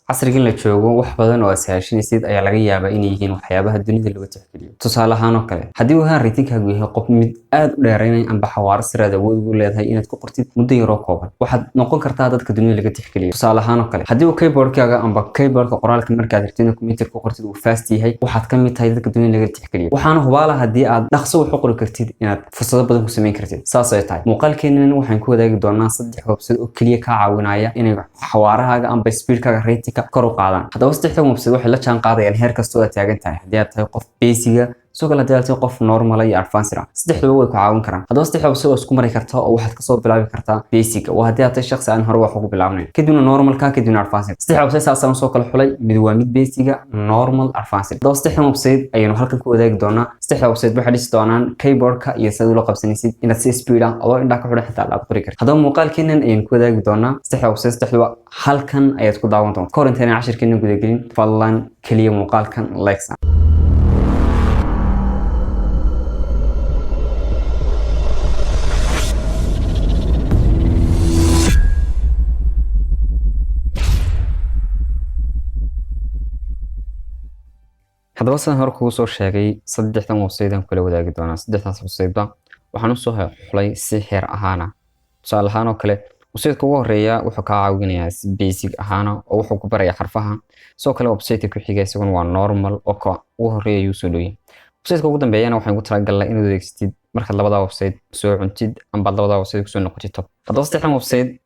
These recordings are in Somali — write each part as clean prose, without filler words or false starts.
casrigan la joogo wax badan oo asaashinaysid ayaa laga yaabaa inay yihiin waxyaabaha dunida lagu tixgeliyo. Tusaale ahaan oo kale, haddii uu handwriting-kaagu yahay qof mid aad u dheeraynaya amba xawaare sare awood u leedahay inaad ku qortid muddo yar oo kooban, waxaad noqon kartaa dadka dunida laga tixgeliyo. Tusaale ahaan oo kale, haddii uu keyboard-kaaga amba keyboard-ka qoraalka markaad rabtid computer ku qortid uu fast yahay, waxaad ka mid tahay dadka dunida laga tixgeliyo. waxaana hubaala haddii aad dhaqso wax u qori kartid inaad fursado badan ku samayn kartid. saas ay tahay, muuqaalkeennan waxaan ku wadaagi doonaa 3 website oo kaliya ka caawinaya inay xawaarahaaga amba speed-kaaga rating-ka kor u qaadaan. haddaba 3 website waxay la jaan qaadayaan heer kasta oo aad taagan tahay, haddii aad tahay qof basic ah sidoo kale haddii aad tahay qof normal iyo advanced ah, 3duba way ku caawin karaan. haddaba 3 website oo isku mari kartaa oo waxaad kasoo bilaabi kartaa basic waa haddii aad tahay shakhsi aan hore wax ugu bilaabnayn, kadibna normalka, kadibna advanced. 3 website saasaan soo kala xulay, mid waa mid basic ah, normal, advanced. haddaba 3 website ayaynu halkan ku wadaagi doonaa. 3 website waxay dhisi doonaan keyboard-ka iyo sida loo qabsanaysid inaad si speed ah oo indhaha ka xidhan xitaa aad qori kartid. haddaba muuqaalkeennan ayaynu ku wadaagi doonaa 3 website. 3duba halkan ayaad ku daawan doontaa. kahor intaanay cashirkeenna gudagelin, fadlan kaliya muuqaalkan like. haddaba sidaan hore kugu soo sheegay 3 website aan kula wadaagi doonaa. 3daas website waxaan u soo xulay si heer ahaana. tusaale ahaan oo kale, website ugu horeeya wuxuu ka caawinayaa si basic ahaana oo wuxuu ku barayaa xarfaha. sidoo kale website ku xiga isaguna waa normal oo ka ugu horeeya ayuu soo dhowyahay. website ugu dambeeyana waxaan ugu talagalnay inaad adeegsatid markaad labada website soo cuntid amba labada website ku soo noqotid top. haddaba 3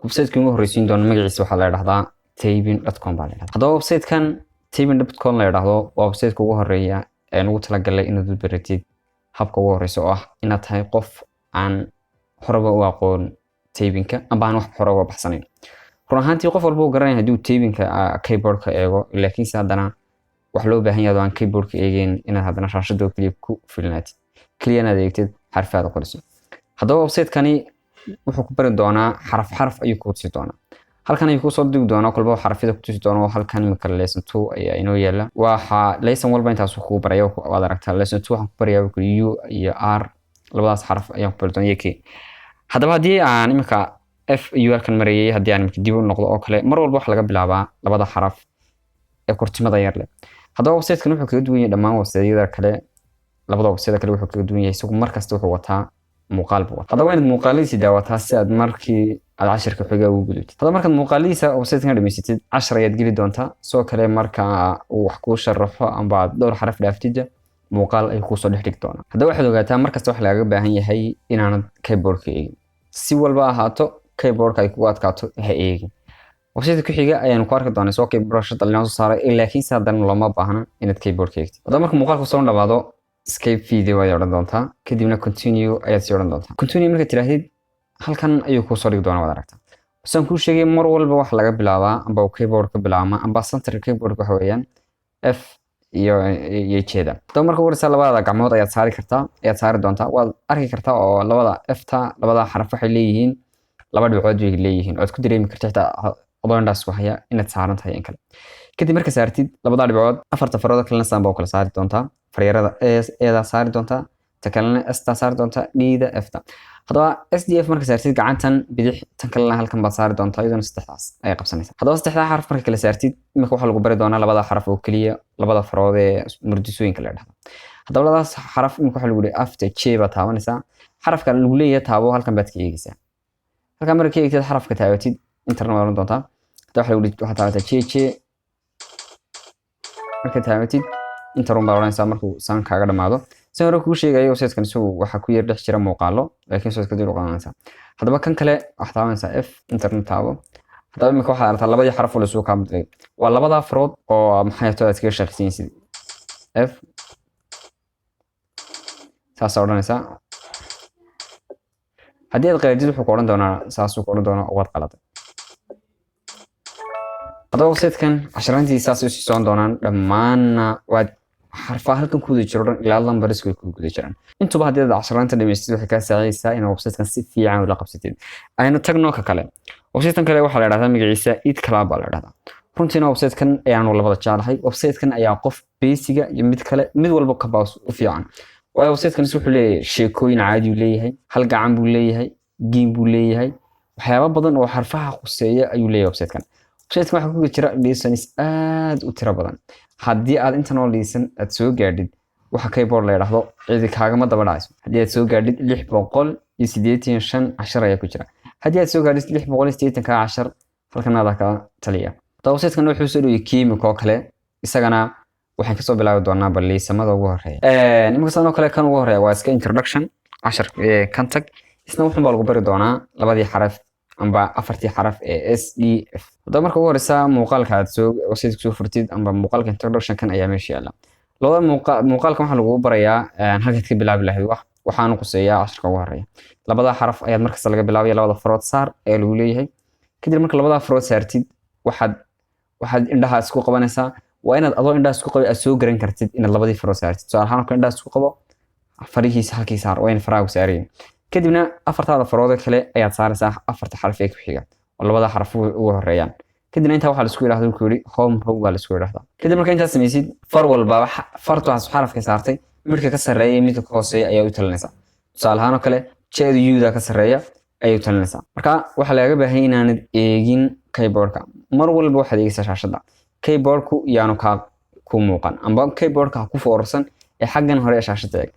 website ugu horeysiin doona magaciisa waxaa la yiraahdaa taybin.com baa la yiraahdaa. haddaba website-kan taybin.com la yiraahdo waa website ugu horeeya ee ugu talagalay inaad u baratid habka ugu horeysa oo ah inaad tahay qof aan horeba u aqoon taybinka amba aan wax hore uga baxsanayn. run ahaantii qof walba uu garanaya haddii uu taybinka keyboard-ka eego, laakiin si haddana wax loo baahan yahay aan keyboard-ka eegeen inaad haddana shaashada kaliya ku filnaatid, kaliya inaad eegtid xarfaha aad qoriso. haddaba website-kani wuxuu ku bari doonaa xaraf ayuu ku tusi doonaa. halkan ayuu ku soo dhigi doonaa kolba xarafyada ku tusi doonaa. halkan imika lesson 2 ayaa inoo yaala. waxa lesson walba intaas ku barayo waad aragtaa. lesson 2 waxaan ku barayaa u iyo r, labadaas xaraf ayaan ku bari doonaa k. haddaba haddii aan imika f iyo halkan marayay, haddii aan imika dib u noqdo oo kale, mar walba waxa laga bilaabaa labada xaraf ee kurtimada yar leh. haddaba website-kan wuxuu kaga duwan yahay dhammaan website-yada kale. labada website kale wuxuu kaga duwan yahay isagu markasta wuxuu wataa muuqaal buu wataa. haddaba inaad muuqaaladiisa daawataa si aad markii aad cashirka xiga ugu gudubtid. haddaba markaad muuqaaladiisa website-kan dhamaysatid, cashar ayaad geli doontaa. sidoo kale marka uu wax kuu sharaxo amba aad dhowr xaraf dhaaftid, muuqaal ayuu kuu soo dhex dhigi doonaa. haddaba waxaad ogaataa markasta waxa lagaga baahan yahay inaanad keyboard-ka eegin. si walba ahaato keyboard-ka ay kugu adkaato ha eegin. website ku xiga ayaanu ku arki doonaa soo keyboard dhalinyaro soo saaray, laakiin si haddana looma baahna inaad keyboard-ka eegtid. haddaba marka muuqaalku soo dhawaado, escape video ayaad odhan doontaa, kadibna continue ayaad sii odhan doontaa. continue markaad tirahdid, halkan ayuu kuu soo dhigi doonaa. waad aragtaa waxaan kuu sheegay mar walba wax laga bilaabaa amba keyboard-ka bilaabma amba center keyboard-ka waxa weeyaan f iyo jeeda. haddaba marka ugu horeysa labada gacmood ayaad saari doontaa. waad arki kartaa oo labada f-ta labada xaraf waxay leeyihiin laba dhibcood bay leeyihiin. waad ku dareemi kartaa xitaa odoondaas waxaya inaad saaran tahay in kale. kadib marka saartid labada dhibcood, afarta farood kalena saan baa kala saari doontaa. faryarada eeda saari doontaa, ta kalena s-ta saari doontaa, d-da, f-ta. haddaba sdf marka saartid gacantan bidix, tan kalena halkan baad saari doontaa, iyaduna 3daas ayay qabsanaysaa. haddaba 3da xaraf marka kala saartid, imika waxaa lagu bari doonaa labada xaraf oo keliya, labada farood ee murdisooyinka la yidhahdo. haddaba labadaas xaraf imika waxaa lagu leeyahay afta j baad taabanaysaa. xarafka lagu leeyahay taabo, halkan baad ka eegaysaa. halkan marka ka eegtid xarafka taabatid, interna waad oran doontaa. haddaba waxaa lagu leeyahay waxaad taabataa j marka taabatid, interun baad oranaysaa markuu saan kaaga dhamaado. si hore kuu sheegayo website-kan isagu waxa ku yar dhex jira muuqaalo, laakiin soo kadib qaadanaysaa. haddaba kan kale waxaad taabanaysaa f, internet taabo. haddaba imika waxaad aragtaa labadii xaraf oo la soo kaamilay waa labada farood oo maxay tahay aad kaga shaqaysiinaysid. f saas odhanaysaa. haddii aad qaladid wuxuu ku oran doonaa saasuu ku oran doonaa oo waad qaladay. haddaba website-kan casharaantiisa saas u sii socon doonaan dhammaanna waad xarfaha halkan ku wada jiro dhan ilaa lambaris way ku guda jiraan. intuba haddii aad casharaanta dhamaystid waxay kaa saacidaysaa inaad website-kan si fiican ula qabsatid. aynu tagno ka kale. website-kan kale waxaa la yidhahdaa magaciisa Eat Club baa la yidhahdaa. runtiina website-kan ayaanu labada jeclahay. website-kan ayaa qof basiga iyo mid kale mid walba ka baas u fiican. waayo website-kan wuxuu leeyahay sheekooyin caadi u leeyahay, hal gacan buu leeyahay, game buu leeyahay, waxyaabo badan oo xarfaha khuseeya ayuu leeyahay website-kan. website-ka waxa ku jira lessons aad u tiro badan haddii aad inta noo lesson aad soo gaadhid waxa keyboard la yiraahdo cidi kaagama daba dhacayso haddii aad soo gaadhid 685 cashar ayaa ku jira haddii aad soo gaadhid 680 ka cashar halkan aad ka taliya website-kan wuxuu soo dhigay kiimiko kale isagana waxaan ka soo bilaabi doonaa balliisamada ugu horeeya imika sanoo kale kan ugu horeeya waa iska introduction cashar kan tag isna wuxuu baa lagu bari doonaa labadii xaraf amba afartii xaraf ee SDF hadaba marka ugu horeysa muuqaalka aad soo website soo furtid amba muuqaalka introduction kan ayaa meesha yaala labada muuqaalka waxa lagu barayaa halka ka bilaabi lahayd waxaan quseeyaa casharka ugu horeeya labada xaraf ayaad markaas laga bilaabaya labada farood saar ee lagu leeyahay kadib marka labada farood saartid waxaad indhaha isku qabanaysaa waa inaad adoo indhaha isku qabo aad soo garan kartid inaad labadii farood saartid soo ahaan ka indhaha isku qabo farihiisa halkii saar waa in faraha saareen kadibna afartaada farood kale ayaad saaraysaa afarta xaraf ee ku xiga oo labada xaraf ugu horeeyaan kadibna inta waxa la isku yiraahdo ku yiri home row baa la isku yiraahdaa kadib marka inta sameeysid far walba fartaas xarafka saartay midka ka sareeya midka ka hooseeya ayaa u talinaysaa tusaalahaan oo kale jeedu yuuda ka sareeya ayay u talinaysaa marka waxa laga baahan inaanad eegin keyboardka mar walba waxaad eegaysaa shaashada keyboardku yaanu ka ku muuqan amba keyboardka ku foorsan ee xaggan hore ee shaashada eeg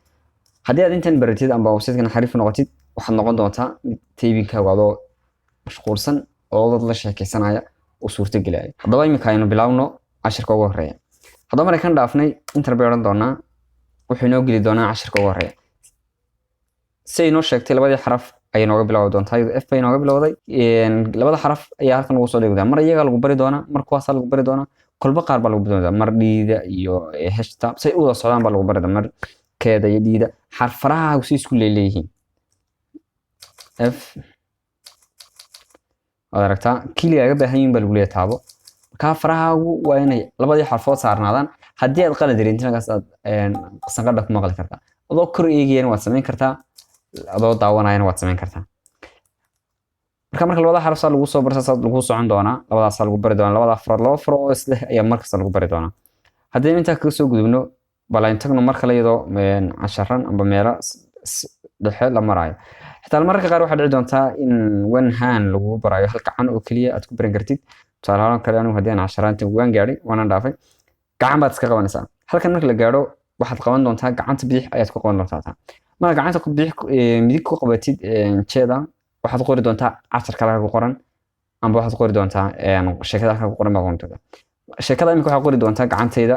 haddii aad intan baratid amba website-kan xariif noqotid waxaad noqon doontaa taybinka wado mashquulsan oo dad la sheekaysanaya oo suurta galay hadaba imika aynu bilaawno cashirka ugu horeeya hadaba markaan dhaafnay inta beeran doonaa wuxuu inoo geli doonaa cashirka ugu horeeya say inoo sheegtay labadii xaraf ayay nooga bilaawi doontaa iyadoo f bay nooga bilowday labada xaraf ayaa halkan ugu soo dhigdaa mar iyaga lagu bari doonaa mar kuwaas lagu bari doonaa kolba qaar baa lagu bari doonaa mar dhiida iyo hashta say u wada socdaan baa lagu bari doonaa mar keeda iyo dhiida xarfaraha si isku leeyihiin f adaragtaa kaliya laga baahan yahay baa lagu leeyahay taabo ka faraha waa inay labadii xarfood saarnaadaan haddii aad qalad dirintinagaas aad sanqadha ku maqli kartaa adoo kor eegayana waad samayn kartaa adoo daawanayana waad samayn kartaa marka labada xaraf saa lagu soo barsaa lagu socon doonaa labadaas lagu bari doonaa labada farood laba farood isla ayaa markaas lagu bari doonaa haddii inta ka soo gudubno balayn tagno marka la yado casharan amba meelo dhexe la marayo xitaa mararka qaar waxaa dhici doontaa in one hand lagu barayo hal gacan oo kaliya aad ku baran kartid tusaalahaan kale anigu haddii aan casharaanta waan gaadhay waana dhaafay gacan baad iska qabanaysaa halkan marka la gaadho waxaad qaban doontaa gacanta bidix ayaad ku qaban doontaa marka gacanta midig ku qabatid jeeda waxaad qori doontaa cashar kale ku qoran amba waxaad qori doontaa sheekada kale ku qoran baa qoran doontaa sheekada imika waxaad qori doontaa gacantayda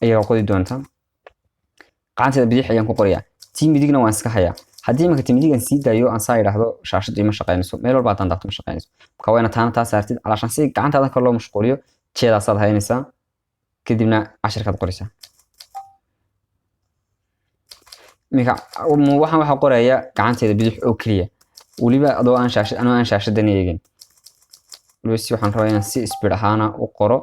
ayaa qodi doontaa gacantayda bidix ayaan ku qoriyaa tii midigna waan iska hayaa haddii imika tii midig aan sii daayo aan saa idhaahdo shaashadu ima shaqaynayso meel walba haddaan daabto ma shaqaynayso marka waa inaad taana taa saartid calaashaan si gacantaada kale loo mashquuliyo jeedaasaad haynaysaa kadibna cashirkaad qoraysaa imika waxaan qoraya gacantayda bidix oo keliya weliba adoo aan shaashadan eegin weliba si waxaan rabaa inaan si speed ahaana u qoro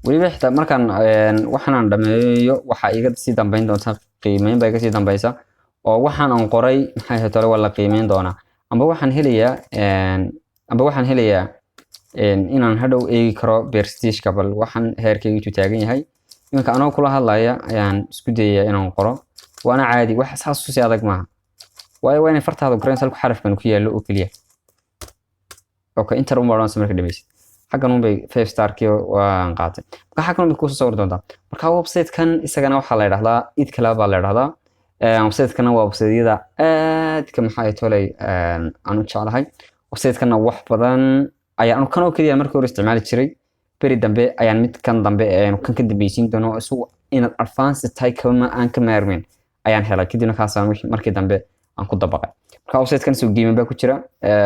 weliba xitaa markaan waxaan dhameeyo waxa iga sii dambeyn doonta qiimeyn baa iga sii dambeysa oo waxaan aan qoray maxay ahayd tole waa la qiimeyn doonaa amba waxaan helayaa inaan hadhow eegi karo prestige-ka bal waxaan heerkaygu taagan yahay iminka anoo kula hadlaya ayaan isku dayayaa inaan qoro waana caadi wax saas si adag maaha waayo waa inay fartaada garanaysa halku xarafkan ku yaallo oo keliya okay inta un baa marka dhamaysid xaggan un bay 5 star-kii waan qaatay marka xaggan un bay kusoo sawir doontaa marka website-kan isagana waxaa la yidhahdaa id kale baa la yidhahdaa website-kana waa website-yada aadka maxay tolay aan u jeclahay website-kana wax badan ayaan kan oo keliya markii hore isticmaali jiray beri dambe ayaan mid kan dambe kan ka dambaysiin doono isagu inaad advanced tahay kama aan ka maarmin ayaan helay kadibna kaasaan markii dambe aan ku dabaqay marka website-kan soo qiimo baa ku jira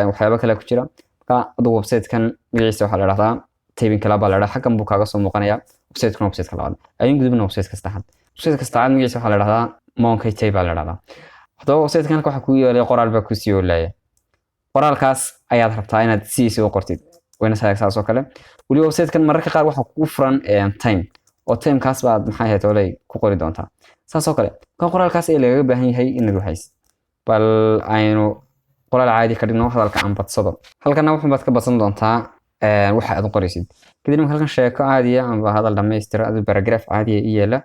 waxyaabo kale ku jira marka adoo website-kan magaciisa waxaa la yiraahdaa taybin kala baa la yiraahdaa xaggan buu kaaga soo muuqanaya website-kan website-ka labaad ayaan gudubna website-ka saddexaad website-ka saddexaad magaciisa waxaa la yiraahdaa monkey table baa la yiraahdaa hadaba website-kan waxa ku yeelay qoraal baa ku sii yoolaya qoraalkaas ayaad rabtaa inaad sidiisa u qortid wayna saaysaas oo kale waliba website-kan mararka qaar waxa ku furan time oo time-kaas baad maxay ahayd olay ku qori doontaa saas oo kale kan qoraalkaas ee laga baahan yahay inaad waxaysid bal aynu qoraal caadi ka dhigno hadalka aan badsado halkana wuxuu baad ka badsan doontaa waxa aad qoraysid kadib halkan sheeko caadi ah amba hadal dhameystiran adu paragraph caadi ah yeela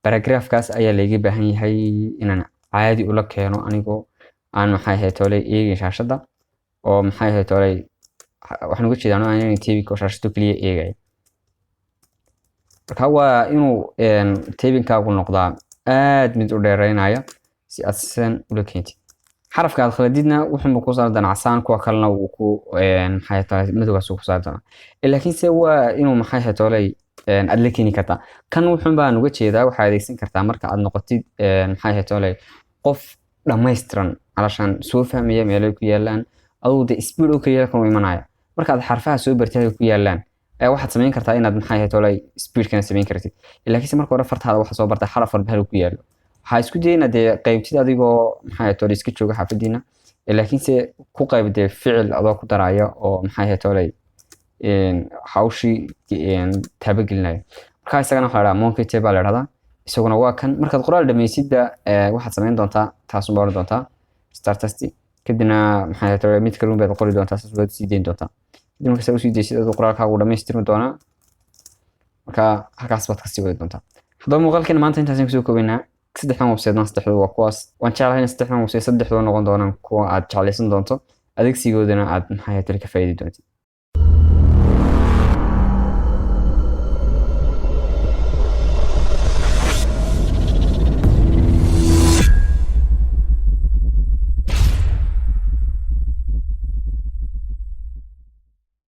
paragraphkaas ayaa laga baahan yahay inaan caadi ula keeno anigoo aan maxay ahayd tolay eegay shaashada oo maxay ahayd tolay waxaan uga jeedaa inaan TV ko shaashada kaliya eegay marka waa inuu TV-kaagu noqdaa aad mid u dheereynaya si aad san ula keentid xarafka aad khaladidna wuxuu ku soo danacsan kuwa kalena uu ku maxay tahay madowgaas ku soo dana laakiin se waa inuu maxay ahayd tolay aad la keeni kartaa kan wuxuu baan uga jeedaa waxa adeegsan kartaa marka aad noqotid maxay ahayd tolay qof dhameystiran alashan soo fahmaya meelay ku yaalaan adoo de speed oo kaliya kan imanaya marka aad xarfaha soo bartay ku yaalaan waxaad sameyn kartaa inaad maxay ahayd tolay speed kana sameyn kartid laakiin se marka hore fartaada waxa soo bartay xaraf walba ku yaalo waxaa isku dayna de qaybtid adigoo maxay ahayd tolay iska jooga xafadiina laakiin se ku qaybtay ficil adoo ku daraya oo maxay ahayd tolay hawshi tabagelinayo marka isagana waxa la yiraahdaa monkey table la yiraahdaa isaguna waa kan markaad qoraal dhameysidda waxaad sameyn doontaa taas u baahan doontaa start test kadibna maxay ahayd tolay mid kale baad qori doontaa saas baad sii deyn doontaa kadib marka soo sii deysid adoo qoraalkaagu dhameystiran doona marka halkaas baad ka sii wadi doontaa haddaba muuqaalkeena maanta intaas ayaan kusoo koobaynaa saddexdan website saddexdu waa kuwaas waan jeclahay in saddexdan website saddexdu noqon doonaan kuwa aad jeclaysan doonto adeegsigoodana aad maxay ahayd ka faa'iidi doonto